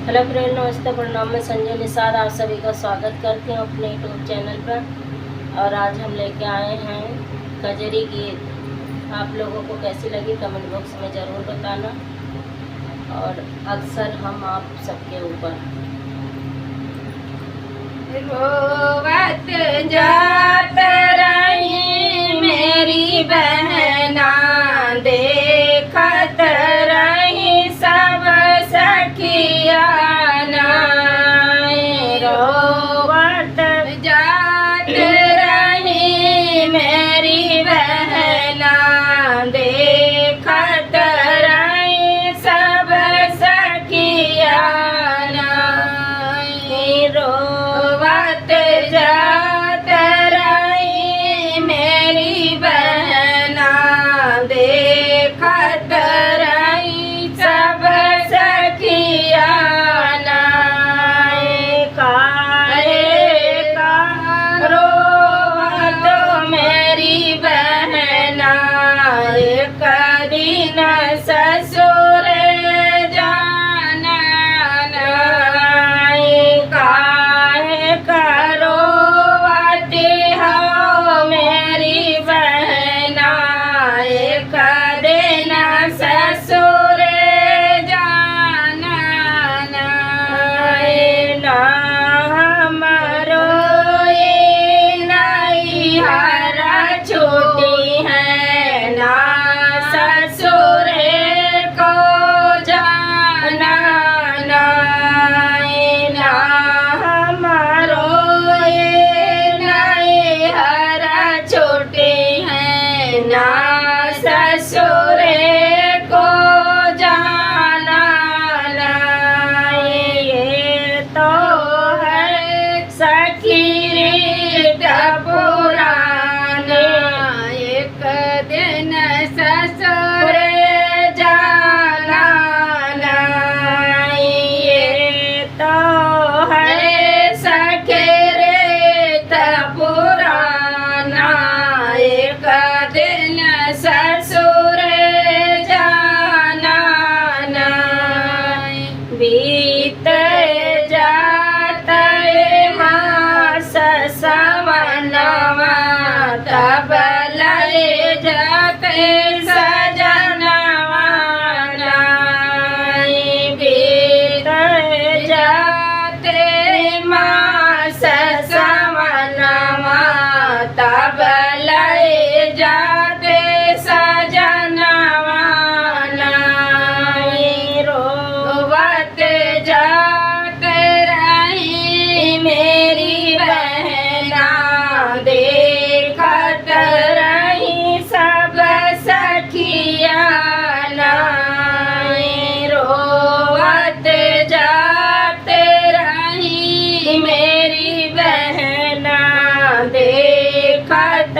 Hello friend, नमस्ते, प्रणाम। मैं संजय निषाद आप सभी का स्वागत करती हूँ अपने यूट्यूब चैनल पर। और आज हम लेके आए हैं कजरी गीत। आप लोगों को कैसी लगी कमेंट बॉक्स में ज़रूर बताना। और अक्सर हम आप सबके ऊपर रोवत जात रही मेरी बहना, देखत रही सब सखिया नाय। रोवत जात रही मेरी बहना, देखत रही सब सखिया नाय। रोवत जात रही मेरी बहना, देखत रही सब सखिया नाय। काहे का रोवत मेरी बहना, एक दिन ससुर जाना नाय। काहे का रोवती हो मेरी बहना, एक दिन ससुर जाना नाय। ना हमरो ये नैहरा छूटी है, ना ससुर को जाना नाय। ना हमारो ये नैहरा छूटी है, ना ससुर को जाना नाय। ये तो है सखी रीत पुराना, एक दिन ससुर जाना नाय। ये तो है सखी रीत पुराना, एक दिन ससुर जाना नाय। बीत जात मास सवनवा, तब लय जाते सजनवा नाय। बीत जाते मास सवनवा, तब लय जाते सजनवा नाय। रोवत जात रही मेरी बहना, देखत रही सब सखिया नाय। रोवत जात रही मेरी बहना, देखत